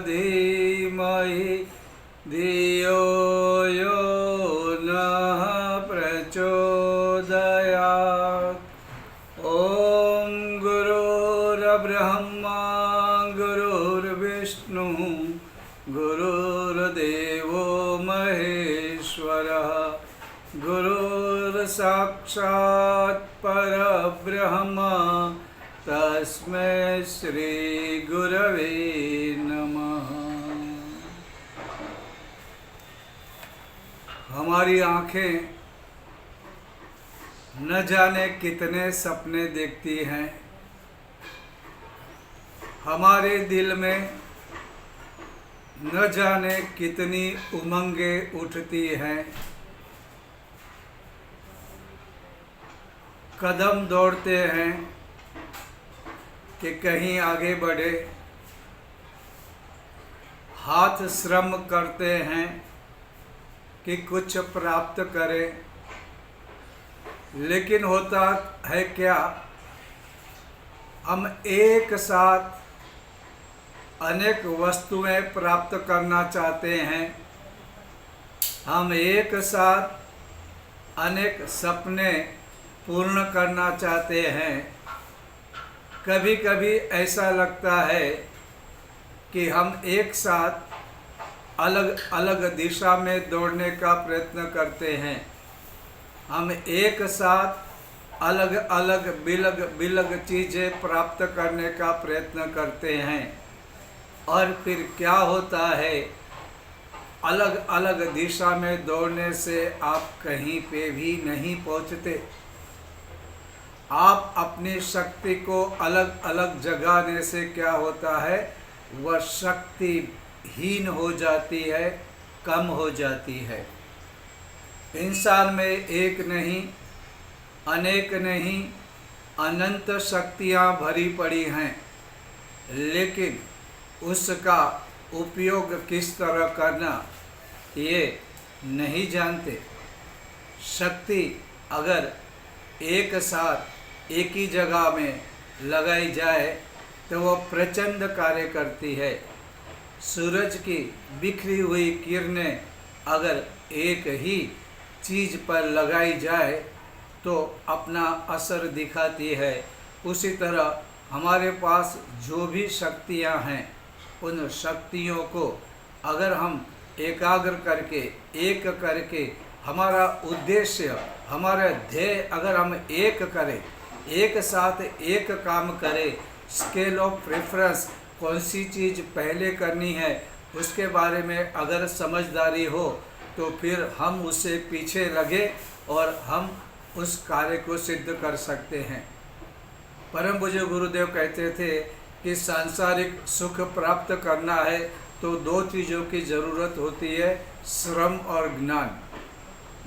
धीमहि धियो यो नः प्रचोदयात्। ॐ गुरुर्ब्रह्मा गुरुर्विष्णुः गुरुर्देवो महेश्वरः गुरुर्साक्षात् परब्रह्म तस्मै श्री गुरवे नमः। हमारी आँखें न जाने कितने सपने देखती हैं, हमारे दिल में न जाने कितनी उमंगें उठती हैं। कदम दौड़ते हैं कि कहीं आगे बढ़े, हाथ श्रम करते हैं कि कुछ प्राप्त करें, लेकिन होता है क्या, हम एक साथ अनेक वस्तुएं प्राप्त करना चाहते हैं, हम एक साथ अनेक सपने पूर्ण करना चाहते हैं। कभी कभी ऐसा लगता है कि हम एक साथ अलग अलग दिशा में दौड़ने का प्रयत्न करते हैं, हम एक साथ अलग अलग बिलग बिलग चीज़ें प्राप्त करने का प्रयत्न करते हैं, और फिर क्या होता है, अलग अलग दिशा में दौड़ने से आप कहीं पे भी नहीं पहुंचते। आप अपनी शक्ति को अलग अलग जगाने से क्या होता है, वह शक्तिहीन हो जाती है, कम हो जाती है। इंसान में एक नहीं, अनेक नहीं, अनंत शक्तियाँ भरी पड़ी हैं, लेकिन उसका उपयोग किस तरह करना ये नहीं जानते। शक्ति अगर एक साथ एक ही जगह में लगाई जाए तो वह प्रचंड कार्य करती है। सूरज की बिखरी हुई किरणें अगर एक ही चीज़ पर लगाई जाए तो अपना असर दिखाती है। उसी तरह हमारे पास जो भी शक्तियां हैं, उन शक्तियों को अगर हम एकाग्र करके, एक करके, हमारा उद्देश्य, हमारा ध्येय अगर हम एक करें, एक साथ एक काम करें, स्केल ऑफ प्रेफरेंस कौन सी चीज़ पहले करनी है उसके बारे में अगर समझदारी हो तो फिर हम उससे पीछे लगे और हम उस कार्य को सिद्ध कर सकते हैं। परम पूज्य गुरुदेव कहते थे कि सांसारिक सुख प्राप्त करना है तो दो चीज़ों की ज़रूरत होती है, श्रम और ज्ञान।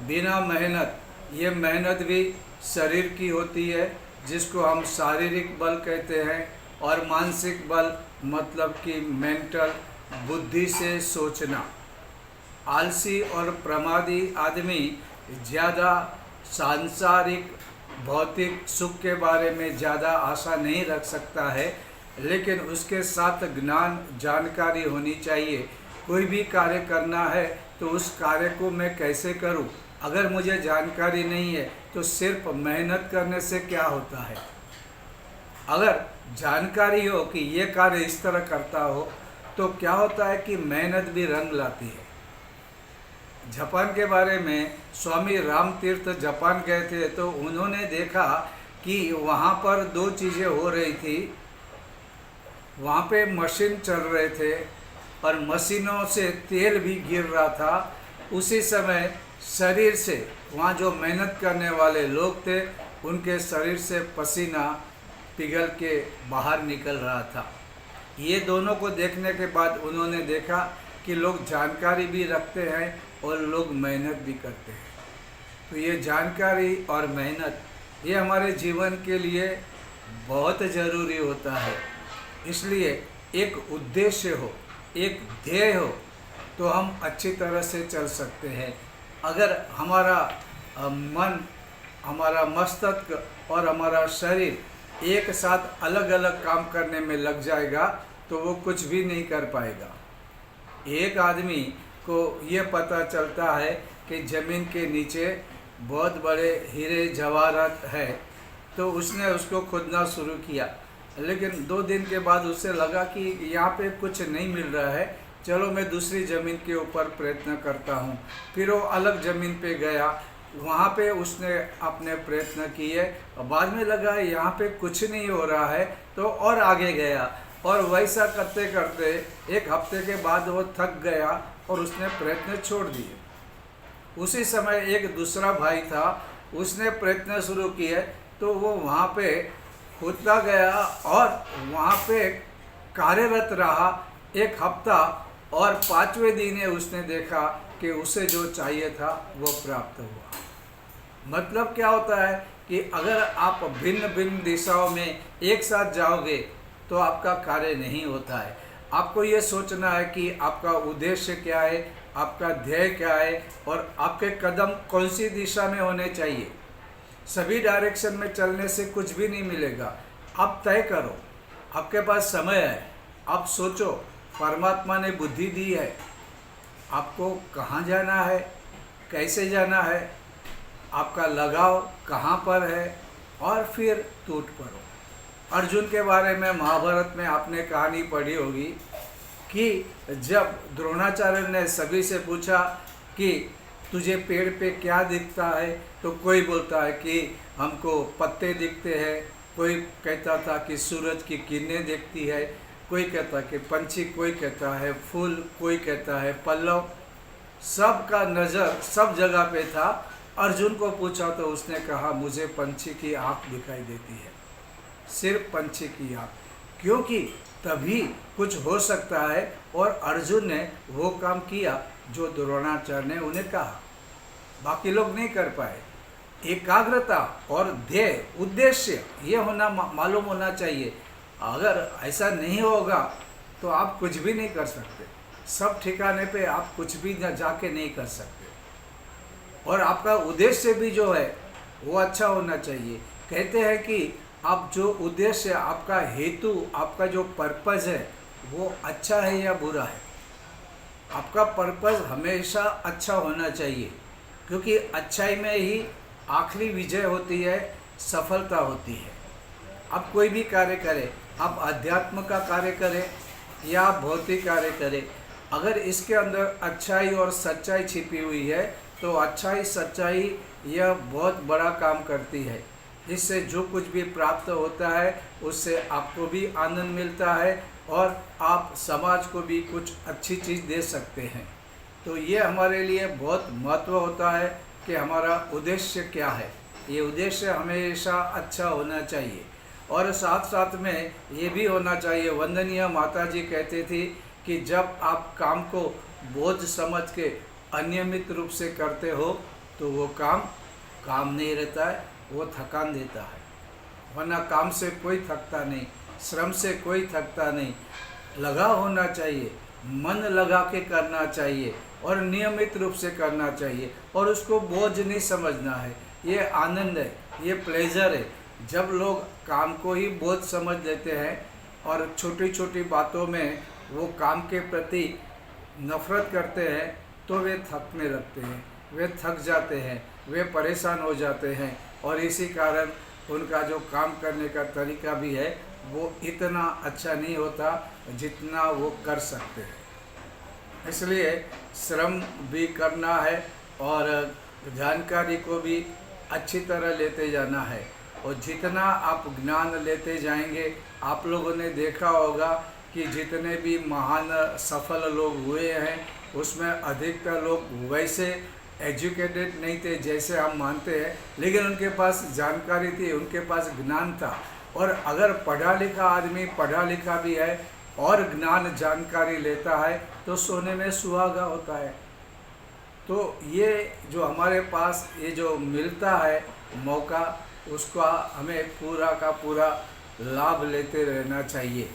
बिना मेहनत, ये मेहनत भी शरीर की होती है जिसको हम शारीरिक बल कहते हैं, और मानसिक बल मतलब कि मेंटल, बुद्धि से सोचना। आलसी और प्रमादी आदमी ज़्यादा सांसारिक भौतिक सुख के बारे में ज़्यादा आशा नहीं रख सकता है, लेकिन उसके साथ ज्ञान जानकारी होनी चाहिए। कोई भी कार्य करना है तो उस कार्य को मैं कैसे करूं, अगर मुझे जानकारी नहीं है तो सिर्फ मेहनत करने से क्या होता है। अगर जानकारी हो कि ये कार्य इस तरह करता हो तो क्या होता है कि मेहनत भी रंग लाती है। जापान के बारे में स्वामी राम तीर्थ जापान गए थे तो उन्होंने देखा कि वहाँ पर दो चीज़ें हो रही थी। वहाँ पे मशीन चल रहे थे और मशीनों से तेल भी गिर रहा था। उसी समय शरीर से, वहाँ जो मेहनत करने वाले लोग थे उनके शरीर से पसीना पिघल के बाहर निकल रहा था। ये दोनों को देखने के बाद उन्होंने देखा कि लोग जानकारी भी रखते हैं और लोग मेहनत भी करते हैं। तो ये जानकारी और मेहनत ये हमारे जीवन के लिए बहुत ज़रूरी होता है। इसलिए एक उद्देश्य हो, एक ध्येय हो तो हम अच्छी तरह से चल सकते हैं। अगर हमारा मन, हमारा मस्तिष्क और हमारा शरीर एक साथ अलग अलग काम करने में लग जाएगा तो वो कुछ भी नहीं कर पाएगा। एक आदमी को ये पता चलता है कि ज़मीन के नीचे बहुत बड़े हीरे जवाहरात है, तो उसने उसको खोदना शुरू किया। लेकिन 2 दिन के बाद उसे लगा कि यहाँ पे कुछ नहीं मिल रहा है, चलो मैं दूसरी ज़मीन के ऊपर प्रयत्न करता हूँ। फिर वो अलग ज़मीन पे गया, वहाँ पे उसने अपने प्रयत्न किए, बाद में लगा यहाँ पे कुछ नहीं हो रहा है, तो और आगे गया, और वैसा करते करते 1 हफ्ते के बाद वो थक गया और उसने प्रयत्न छोड़ दिए। उसी समय एक दूसरा भाई था, उसने प्रयत्न शुरू किए, तो वो वहाँ पे खोदता गया और वहाँ पे कार्यरत रहा 1 हफ्ता, और 5वें दिन उसने देखा कि उसे जो चाहिए था वो प्राप्त हुआ। मतलब क्या होता है कि अगर आप भिन्न भिन्न दिशाओं में एक साथ जाओगे तो आपका कार्य नहीं होता है। आपको ये सोचना है कि आपका उद्देश्य क्या है, आपका ध्येय क्या है, और आपके कदम कौन सी दिशा में होने चाहिए। सभी डायरेक्शन में चलने से कुछ भी नहीं मिलेगा। आप तय करो, आपके पास समय है, आप सोचो, परमात्मा ने बुद्धि दी है, आपको कहाँ जाना है, कैसे जाना है, आपका लगाव कहाँ पर है, और फिर टूट पड़ो। अर्जुन के बारे में महाभारत में आपने कहानी पढ़ी होगी कि जब द्रोणाचार्य ने सभी से पूछा कि तुझे पेड़ पे क्या दिखता है, तो कोई बोलता है कि हमको पत्ते दिखते हैं, कोई कहता था कि सूरज की किरणें दिखती है, कोई कहता कि पंछी, कोई कहता है फूल, कोई कहता है पल्लव। सबका नज़र सब जगह पे था। अर्जुन को पूछा तो उसने कहा मुझे पंछी की आँख दिखाई देती है, सिर्फ पंछी की आँख, क्योंकि तभी कुछ हो सकता है। और अर्जुन ने वो काम किया जो द्रोणाचार्य ने उन्हें कहा, बाकी लोग नहीं कर पाए। एकाग्रता और ध्येय, उद्देश्य ये होना मालूम होना चाहिए। अगर ऐसा नहीं होगा तो आप कुछ भी नहीं कर सकते। सब ठिकाने पे आप कुछ भी जाके नहीं कर सकते। और आपका उद्देश्य भी जो है वो अच्छा होना चाहिए। कहते हैं कि आप जो उद्देश्य, आपका हेतु, आपका जो पर्पज़ है वो अच्छा है या बुरा है। आपका पर्पज़ हमेशा अच्छा होना चाहिए, क्योंकि अच्छाई में ही आखिरी विजय होती है, सफलता होती है। आप कोई भी कार्य करें, आप अध्यात्म का कार्य करें या आप भौतिक कार्य करें, अगर इसके अंदर अच्छाई और सच्चाई छिपी हुई है तो अच्छाई सच्चाई यह बहुत बड़ा काम करती है। इससे जो कुछ भी प्राप्त होता है उससे आपको भी आनंद मिलता है और आप समाज को भी कुछ अच्छी चीज़ दे सकते हैं। तो ये हमारे लिए बहुत महत्व होता है कि हमारा उद्देश्य क्या है। ये उद्देश्य हमेशा अच्छा होना चाहिए। और साथ साथ में ये भी होना चाहिए, वंदनीय माता जी कहते थे कि जब आप काम को बोझ समझ के अनियमित रूप से करते हो तो वो काम नहीं रहता है, वो थकान देता है। वरना काम से कोई थकता नहीं, श्रम से कोई थकता नहीं। लगा होना चाहिए, मन लगा के करना चाहिए और नियमित रूप से करना चाहिए, और उसको बोझ नहीं समझना है। ये आनंद है, ये प्लेजर है। जब लोग काम को ही बोझ समझ लेते हैं और छोटी छोटी बातों में वो काम के प्रति नफरत करते हैं तो वे थकने लगते हैं, वे थक जाते हैं, वे परेशान हो जाते हैं, और इसी कारण उनका जो काम करने का तरीका भी है वो इतना अच्छा नहीं होता जितना वो कर सकते हैं। इसलिए श्रम भी करना है और जानकारी को भी अच्छी तरह लेते जाना है। और जितना आप ज्ञान लेते जाएंगे, आप लोगों ने देखा होगा कि जितने भी महान सफल लोग हुए हैं उसमें अधिकतर लोग वैसे एजुकेटेड नहीं थे जैसे हम मानते हैं, लेकिन उनके पास जानकारी थी, उनके पास ज्ञान था। और अगर पढ़ा लिखा आदमी पढ़ा लिखा भी है और ज्ञान जानकारी लेता है तो सोने में सुहागा होता है। तो ये जो हमारे पास ये जो मिलता है मौका, उसका हमें पूरा का पूरा लाभ लेते रहना चाहिए।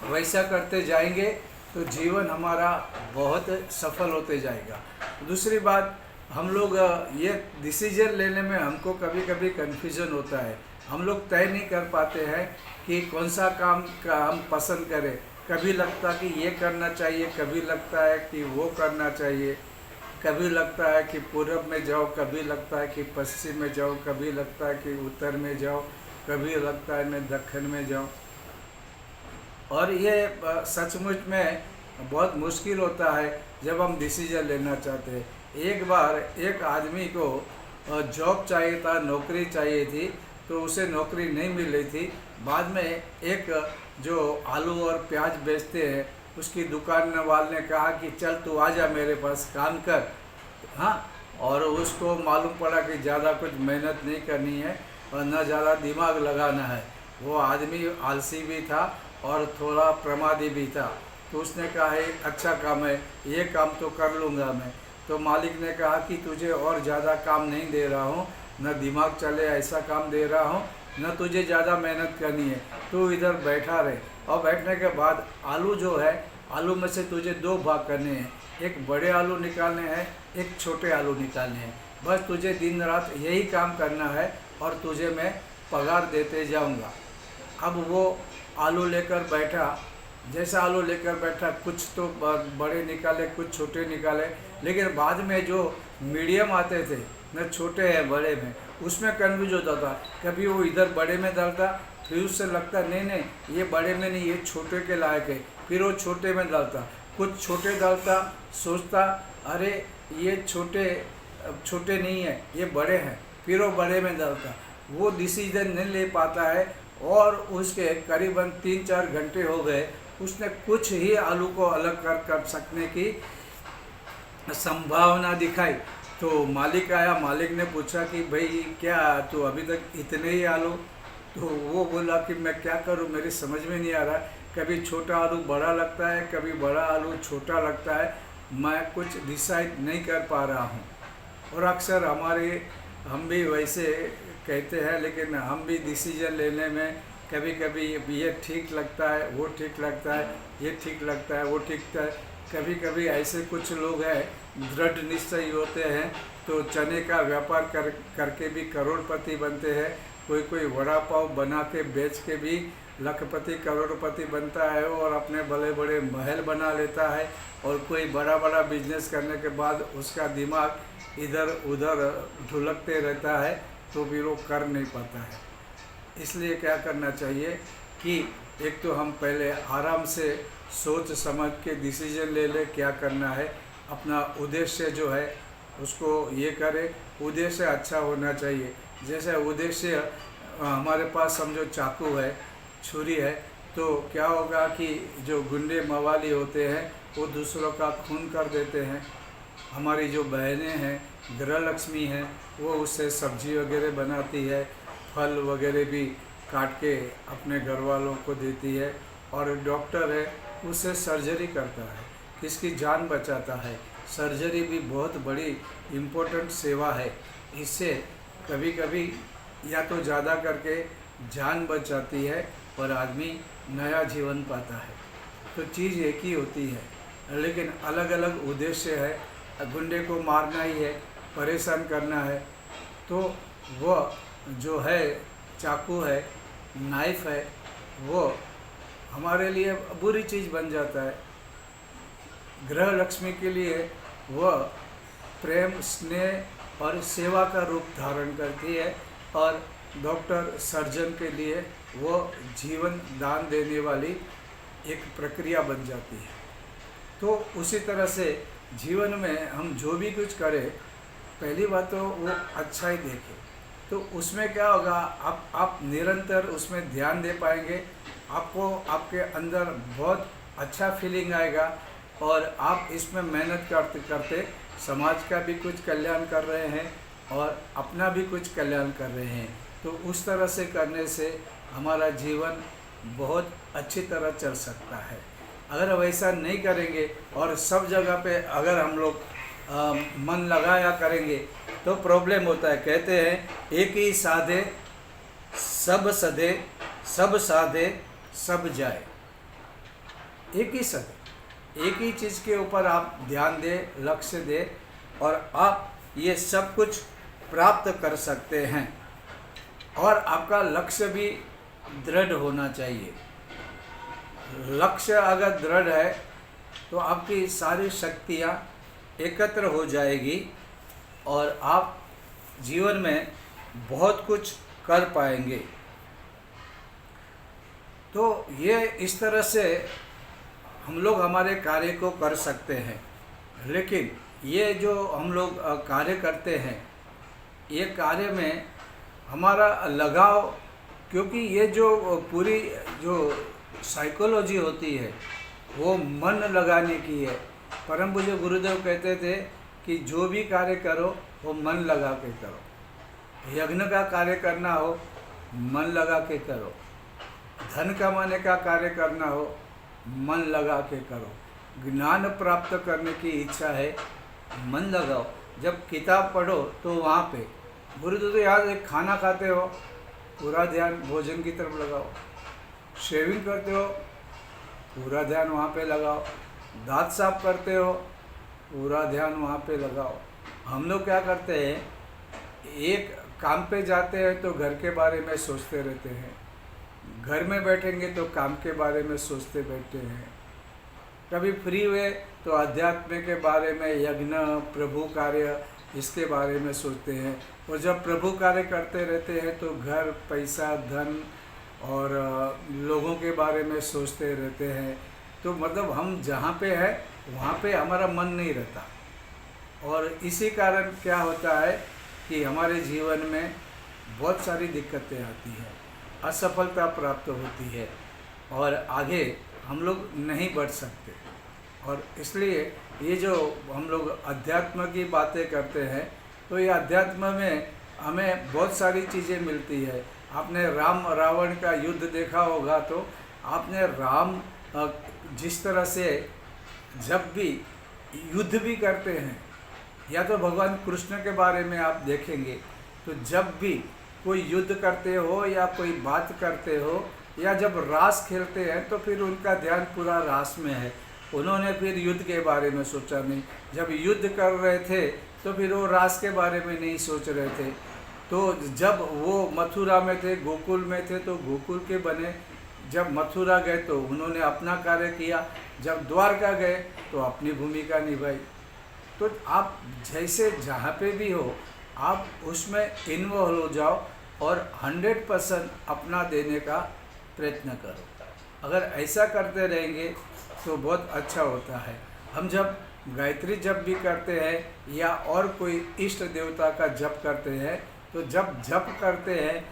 वैसा करते जाएंगे तो जीवन हमारा बहुत सफल होते जाएगा। दूसरी बात, हम लोग ये डिसीजन लेने में हमको कभी कभी कन्फ्यूज़न होता है। हम लोग तय नहीं कर पाते हैं कि कौन सा काम का हम पसंद करें। कभी लगता है कि ये करना चाहिए, कभी लगता है कि वो करना चाहिए, कभी लगता है कि पूरब में जाओ, कभी लगता है कि पश्चिम में जाओ, कभी लगता है कि उत्तर में जाओ, कभी लगता है मैं दक्षिण में जाऊं। और ये सचमुच में बहुत मुश्किल होता है जब हम डिसीजन लेना चाहते हैं। एक बार एक आदमी को जॉब चाहिए था, नौकरी चाहिए थी, तो उसे नौकरी नहीं मिल रही थी। बाद में एक जो आलू और प्याज बेचते हैं उसकी दुकान वाले ने कहा कि चल तू आजा मेरे पास काम कर। हाँ, और उसको मालूम पड़ा कि ज़्यादा कुछ मेहनत नहीं करनी है और न ज़्यादा दिमाग लगाना है। वो आदमी आलसी भी था और थोड़ा प्रमादी भी था, तो उसने कहा है अच्छा काम है, ये काम तो कर लूँगा मैं। तो मालिक ने कहा कि तुझे और ज़्यादा काम नहीं दे रहा हूँ, न दिमाग चले ऐसा काम दे रहा हूँ, न तुझे ज़्यादा मेहनत करनी है, तू इधर बैठा रहे। और बैठने के बाद आलू जो है, आलू में से तुझे दो भाग करने हैं, एक बड़े आलू निकालने हैं, एक छोटे आलू निकालने हैं। बस तुझे दिन रात यही काम करना है और तुझे मैं पगार देते जाऊंगा। अब वो आलू लेकर बैठा, जैसा आलू लेकर बैठा कुछ तो बड़े निकाले, कुछ छोटे निकाले, लेकिन बाद में जो मीडियम आते थे, न छोटे हैं बड़े में, उसमें कन्फ्यूज होता था। कभी वो इधर बड़े में डालता, फिर उससे लगता नहीं नहीं ये बड़े में नहीं, ये छोटे के लायक है, फिर वो छोटे में डालता। कुछ छोटे डालता, सोचता अरे ये छोटे छोटे नहीं है, ये बड़े हैं, फिर वो बड़े में डालता। वो डिसीजन नहीं ले पाता है और उसके करीबन 3-4 घंटे हो गए, उसने कुछ ही आलू को अलग कर सकने की संभावना दिखाई। तो मालिक आया, मालिक ने पूछा कि भाई क्या तो अभी तक इतने ही आलू? तो वो बोला कि मैं क्या करूं, मेरी समझ में नहीं आ रहा, कभी छोटा आलू बड़ा लगता है, कभी बड़ा आलू छोटा लगता है, मैं कुछ डिसाइड नहीं कर पा रहा हूं। और अक्सर हम भी वैसे कहते हैं, लेकिन हम भी डिसीजन लेने में कभी कभी ये ठीक लगता है, वो ठीक लगता है, ये ठीक लगता है, वो ठीक लगता है। कभी कभी ऐसे कुछ लोग हैं दृढ़ निश्चयी होते हैं, तो चने का व्यापार करके भी करोड़पति बनते हैं। कोई वड़ा पाव बना के बेच के भी लखपति करोड़पति बनता है और अपने बड़े बड़े महल बना लेता है। और कोई बड़ा बड़ा बिजनेस करने के बाद उसका दिमाग इधर उधर ढुलकते रहता है, तो भी वो कर नहीं पाता है। इसलिए क्या करना चाहिए कि एक तो हम पहले आराम से सोच समझ के डिसीजन ले ले क्या करना है। अपना उद्देश्य जो है उसको ये करें, उद्देश्य अच्छा होना चाहिए। जैसे उद्देश्य हमारे पास समझो चाकू है, छुरी है, तो क्या होगा कि जो गुंडे मवाली होते हैं वो दूसरों का खून कर देते हैं। हमारी जो बहनें हैं, गृह लक्ष्मी हैं, वो उससे सब्जी वगैरह बनाती है, फल वगैरह भी काट के अपने घर वालों को देती है। और डॉक्टर है, उससे सर्जरी करता है, किसकी जान बचाता है। सर्जरी भी बहुत बड़ी इम्पोर्टेंट सेवा है। इससे कभी कभी या तो ज़्यादा करके जान बच जाती है और आदमी नया जीवन पाता है। तो चीज़ एक ही होती है, लेकिन अलग अलग उद्देश्य है। गुंडे को मारना ही है, परेशान करना है, तो वह जो है चाकू है, नाइफ है, वो हमारे लिए बुरी चीज़ बन जाता है। गृह लक्ष्मी के लिए वह प्रेम, स्नेह और सेवा का रूप धारण करती है, और डॉक्टर सर्जन के लिए वो जीवन दान देने वाली एक प्रक्रिया बन जाती है। तो उसी तरह से जीवन में हम जो भी कुछ करें, पहली बात तो वो अच्छा ही देखें, तो उसमें क्या होगा, आप निरंतर उसमें ध्यान दे पाएंगे। आपको आपके अंदर बहुत अच्छा फीलिंग आएगा और आप इसमें मेहनत करते करते समाज का भी कुछ कल्याण कर रहे हैं और अपना भी कुछ कल्याण कर रहे हैं। तो उस तरह से करने से हमारा जीवन बहुत अच्छी तरह चल सकता है। अगर वैसा नहीं करेंगे और सब जगह पे अगर हम लोग मन लगाया करेंगे तो प्रॉब्लम होता है। कहते हैं एक ही साधे सब सधे, सब साधे सब जाए। एक ही सधे, एक ही चीज़ के ऊपर आप ध्यान दें, लक्ष्य दें और आप ये सब कुछ प्राप्त कर सकते हैं। और आपका लक्ष्य भी दृढ़ होना चाहिए। लक्ष्य अगर दृढ़ है तो आपकी सारी शक्तियाँ एकत्र हो जाएगी और आप जीवन में बहुत कुछ कर पाएंगे। तो ये इस तरह से हम लोग हमारे कार्य को कर सकते हैं। लेकिन ये जो हम लोग कार्य करते हैं, ये कार्य में हमारा लगाव, क्योंकि ये जो पूरी जो साइकोलॉजी होती है वो मन लगाने की है। परम पूज्य गुरुदेव कहते थे कि जो भी कार्य करो वो मन लगा के करो। यज्ञ का कार्य करना हो मन लगा के करो, धन कमाने का कार्य करना हो मन लगा के करो, ज्ञान प्राप्त करने की इच्छा है मन लगाओ। जब किताब पढ़ो तो वहाँ पे गुरुदेव याद एक खाना खाते हो पूरा ध्यान भोजन की तरफ लगाओ, शेविंग करते हो पूरा ध्यान वहाँ पे लगाओ, दांत साफ करते हो पूरा ध्यान वहाँ पे लगाओ। हम लोग क्या करते हैं, एक काम पे जाते हैं तो घर के बारे में सोचते रहते हैं, घर में बैठेंगे तो काम के बारे में सोचते बैठते हैं, कभी फ्री हुए तो अध्यात्म के बारे में, यज्ञ, प्रभु कार्य, इसके बारे में सोचते हैं। और जब प्रभु कार्य करते रहते हैं तो घर, पैसा, धन और लोगों के बारे में सोचते रहते हैं। तो मतलब हम जहाँ पे है वहाँ पे हमारा मन नहीं रहता, और इसी कारण क्या होता है कि हमारे जीवन में बहुत सारी दिक्कतें आती हैं, असफलता प्राप्त होती है और आगे हम लोग नहीं बढ़ सकते। और इसलिए ये जो हम लोग अध्यात्म की बातें करते हैं तो ये अध्यात्म में हमें बहुत सारी चीज़ें मिलती है। आपने राम रावण का युद्ध देखा होगा तो आपने राम जिस तरह से जब भी युद्ध भी करते हैं, या तो भगवान कृष्ण के बारे में आप देखेंगे तो जब भी कोई युद्ध करते हो या कोई बात करते हो या जब रास खेलते हैं तो फिर उनका ध्यान पूरा रास में है। उन्होंने फिर युद्ध के बारे में सोचा नहीं। जब युद्ध कर रहे थे तो फिर वो रास के बारे में नहीं सोच रहे थे। तो जब वो मथुरा में थे, गोकुल में थे तो गोकुल के बने, जब मथुरा गए तो उन्होंने अपना कार्य किया, जब द्वारका गए तो अपनी भूमिका निभाई। तो आप जैसे जहाँ पे भी हो आप उसमें इन्वॉल्व हो जाओ और 100% अपना देने का प्रयत्न करो। अगर ऐसा करते रहेंगे तो बहुत अच्छा होता है। हम जब गायत्री जप भी करते हैं या और कोई इष्ट देवता का जप करते हैं तो जब जप करते हैं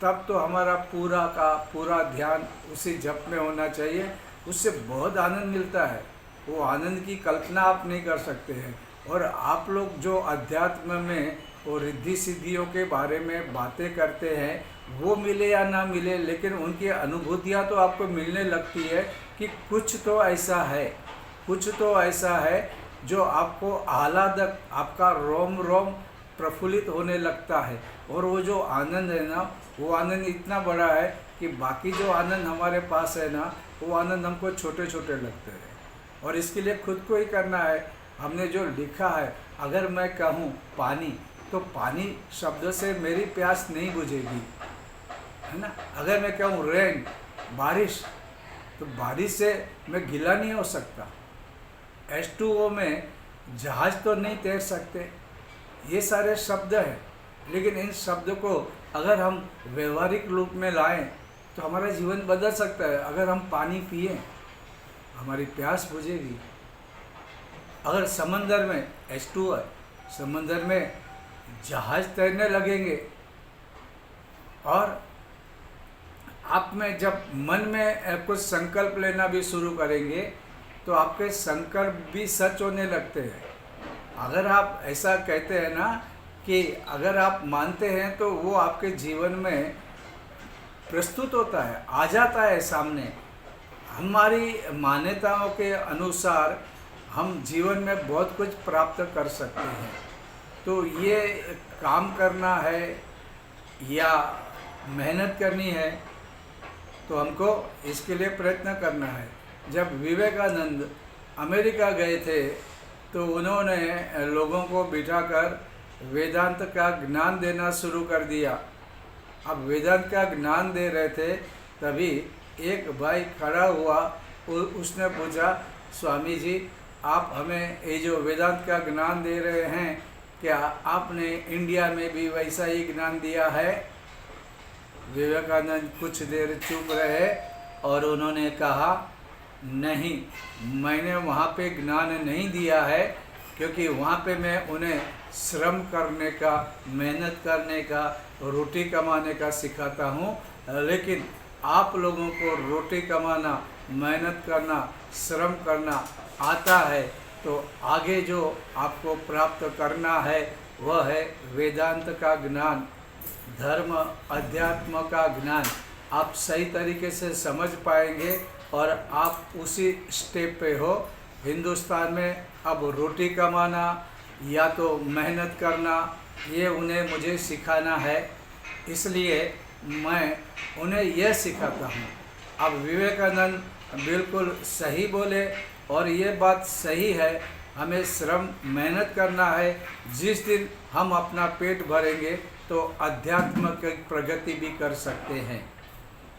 तब तो हमारा पूरा का पूरा ध्यान उसी जप में होना चाहिए। उससे बहुत आनंद मिलता है, वो आनंद की कल्पना आप नहीं कर सकते हैं। और आप लोग जो अध्यात्म में और रिद्धि सिद्धियों के बारे में बातें करते हैं, वो मिले या ना मिले लेकिन उनकी अनुभूतियाँ तो आपको मिलने लगती है कि कुछ तो ऐसा है, कुछ तो ऐसा है जो आपको आह्लादक, आपका रोम रोम प्रफुल्लित होने लगता है। और वो जो आनंद है ना, वो आनंद इतना बड़ा है कि बाकी जो आनंद हमारे पास है ना, वो आनंद हमको छोटे छोटे लगते हैं। और इसके लिए खुद को ही करना है। हमने जो लिखा है, अगर मैं कहूँ पानी तो पानी शब्द से मेरी प्यास नहीं बुझेगी, है ना। अगर मैं कहूँ रेन, बारिश, तो बारिश से मैं गीला नहीं हो सकता। H2O में जहाज तो नहीं तैर सकते। ये सारे शब्द हैं, लेकिन इन शब्द को अगर हम व्यवहारिक रूप में लाएं तो हमारा जीवन बदल सकता है। अगर हम पानी पिए हमारी प्यास बुझेगी। अगर समंदर में H2O है, समंदर में जहाज तैरने लगेंगे। और आप में जब मन में कुछ संकल्प लेना भी शुरू करेंगे तो आपके संकल्प भी सच होने लगते हैं। अगर आप ऐसा कहते हैं ना कि अगर आप मानते हैं तो वो आपके जीवन में प्रस्तुत होता है, आ जाता है सामने। हमारी मान्यताओं के अनुसार हम जीवन में बहुत कुछ प्राप्त कर सकते हैं। तो ये काम करना है या मेहनत करनी है तो हमको इसके लिए प्रयत्न करना है। जब विवेकानंद अमेरिका गए थे तो उन्होंने लोगों को बिठाकर वेदांत का ज्ञान देना शुरू कर दिया। अब वेदांत का ज्ञान दे रहे थे, तभी एक भाई खड़ा हुआ उसने पूछा, स्वामी जी आप हमें ये जो वेदांत का ज्ञान दे रहे हैं, क्या आपने इंडिया में भी वैसा ही ज्ञान दिया है? विवेकानंद कुछ देर चुप रहे और उन्होंने कहा, नहीं, मैंने वहाँ पे ज्ञान नहीं दिया है, क्योंकि वहाँ पे मैं उन्हें श्रम करने का, मेहनत करने का, रोटी कमाने का सिखाता हूँ। लेकिन आप लोगों को रोटी कमाना, मेहनत करना, श्रम करना आता है, तो आगे जो आपको प्राप्त करना है वह है वेदांत का ज्ञान, धर्म अध्यात्म का ज्ञान। आप सही तरीके से समझ पाएंगे और आप उसी स्टेप पे हो। हिंदुस्तान में अब रोटी कमाना या तो मेहनत करना, ये उन्हें मुझे सिखाना है, इसलिए मैं उन्हें यह सिखाता हूँ। अब विवेकानंद बिल्कुल सही बोले और ये बात सही है, हमें श्रम मेहनत करना है। जिस दिन हम अपना पेट भरेंगे तो अध्यात्म की प्रगति भी कर सकते हैं।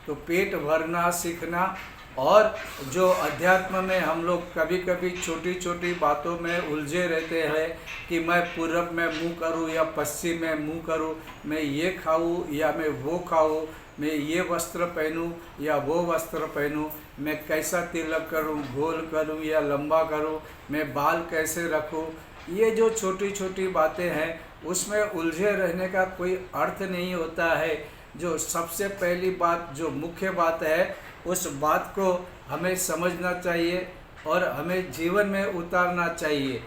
तो पेट भरना सीखना, और जो अध्यात्म में हम लोग कभी कभी छोटी छोटी बातों में उलझे रहते हैं कि मैं पूरब में मुँह करूँ या पश्चिम में मुँह करूँ, मैं ये खाऊँ या मैं वो खाऊँ, मैं ये वस्त्र पहनूँ या वो वस्त्र पहनूँ, मैं कैसा तिलक करूँ, गोल करूँ या लंबा करूँ, मैं बाल कैसे रखूँ, ये जो छोटी छोटी बातें हैं उसमें उलझे रहने का कोई अर्थ नहीं होता है। जो सबसे पहली बात, जो मुख्य बात है, उस बात को हमें समझना चाहिए और हमें जीवन में उतारना चाहिए।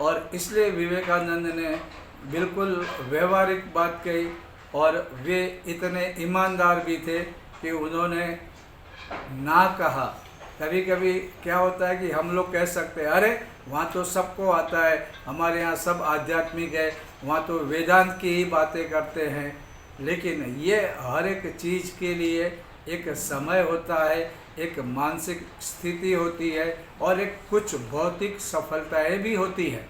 और इसलिए विवेकानंद ने बिल्कुल व्यवहारिक बात कही, और वे इतने ईमानदार भी थे कि उन्होंने ना कहा। कभी कभी क्या होता है कि हम लोग कह सकते हैं, अरे वहाँ तो सबको आता है, हमारे यहाँ सब आध्यात्मिक है, वहाँ तो वेदांत की ही बातें करते हैं। लेकिन ये हर एक चीज़ के लिए एक समय होता है, एक मानसिक स्थिति होती है और एक कुछ भौतिक सफलताएं भी होती है,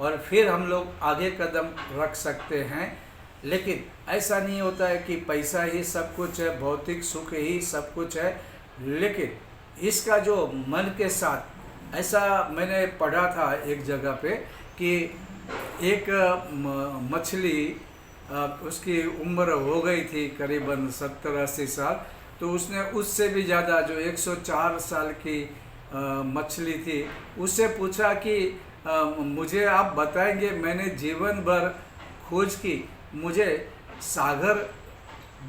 और फिर हम लोग आगे कदम रख सकते हैं। लेकिन ऐसा नहीं होता है कि पैसा ही सब कुछ है, भौतिक सुख ही सब कुछ है। लेकिन इसका जो मन के साथ, ऐसा मैंने पढ़ा था एक जगह पे कि एक मछली, उसकी उम्र हो गई थी करीबन 70-80 साल, तो उसने उससे भी ज़्यादा, जो 104 साल की मछली थी, उससे पूछा कि मुझे आप बताएंगे, मैंने जीवन भर खोज की, मुझे सागर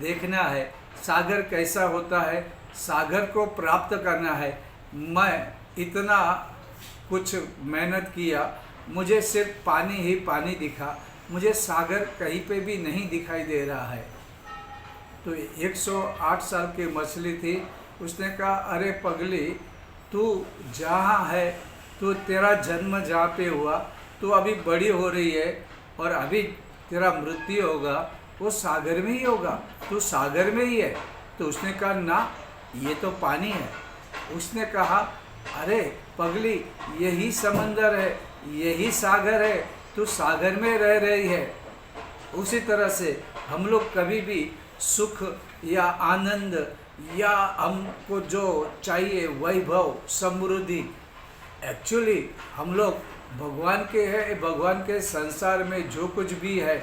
देखना है, सागर कैसा होता है, सागर को प्राप्त करना है। मैं इतना कुछ मेहनत किया, मुझे सिर्फ पानी ही पानी दिखा, मुझे सागर कहीं पे भी नहीं दिखाई दे रहा है। तो 108 साल की मछली थी, उसने कहा, अरे पगली, तू जहाँ है, तू तेरा जन्म जहाँ पे हुआ, तू अभी बड़ी हो रही है और अभी तेरा मृत्यु होगा, वो सागर में ही होगा, तू सागर में ही है। तो उसने कहा, ना, ये तो पानी है। उसने कहा, अरे पगली, यही समंदर है, यही सागर है, तू सागर में रह रही है। उसी तरह से हम लोग कभी भी सुख या आनंद या हमको जो चाहिए, वैभव, समृद्धि, एक्चुअली हम लोग भगवान के हैं। भगवान के संसार में जो कुछ भी है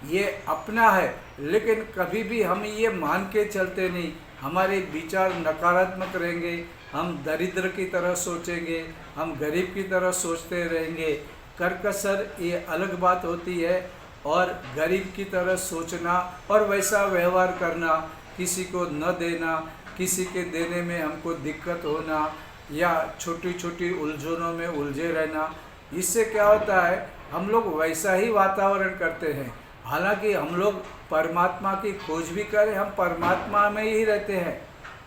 ये अपना है, लेकिन कभी भी हम ये मान के चलते नहीं। हमारे विचार नकारात्मक रहेंगे, हम दरिद्र की तरह सोचेंगे, हम गरीब की तरह सोचते रहेंगे। करकसर ये अलग बात होती है, और गरीब की तरह सोचना और वैसा व्यवहार करना, किसी को न देना, किसी के देने में हमको दिक्कत होना, या छोटी छोटी उलझनों में उलझे रहना, इससे क्या होता है, हम लोग वैसा ही वातावरण करते हैं। हालांकि हम लोग परमात्मा की खोज भी करें, हम परमात्मा में ही रहते हैं,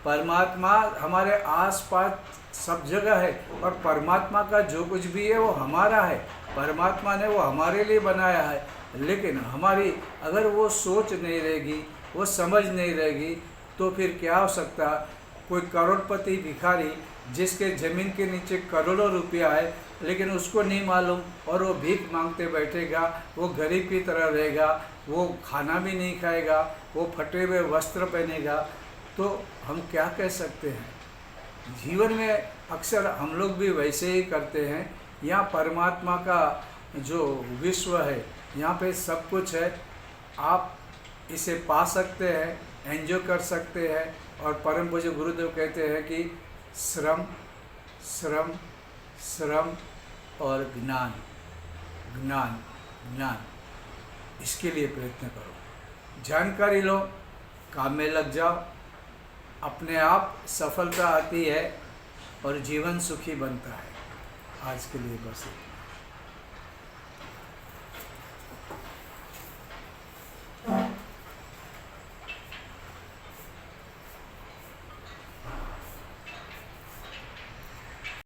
परमात्मा हमारे आसपास सब जगह है, और परमात्मा का जो कुछ भी है वो हमारा है, परमात्मा ने वो हमारे लिए बनाया है। लेकिन हमारी अगर वो सोच नहीं रहेगी, वो समझ नहीं रहेगी, तो फिर क्या हो सकता, कोई करोड़पति भिखारी जिसके ज़मीन के नीचे करोड़ों रुपया है, लेकिन उसको नहीं मालूम, और वो भीख मांगते बैठेगा, वो गरीब की तरह रहेगा, वो खाना भी नहीं खाएगा, वो फटे हुए वस्त्र पहनेगा, तो हम क्या कह सकते हैं। जीवन में अक्सर हम लोग भी वैसे ही करते हैं। यहाँ परमात्मा का जो विश्व है, यहाँ पे सब कुछ है, आप इसे पा सकते हैं, एंजॉय कर सकते हैं। और परम पूज्य गुरुदेव कहते हैं कि श्रम श्रम श्रम और ज्ञान ज्ञान ज्ञान, इसके लिए प्रयत्न करो, जानकारी लो, काम में लग जाओ, अपने आप सफलता आती है और जीवन सुखी बनता है। आज के लिए बस।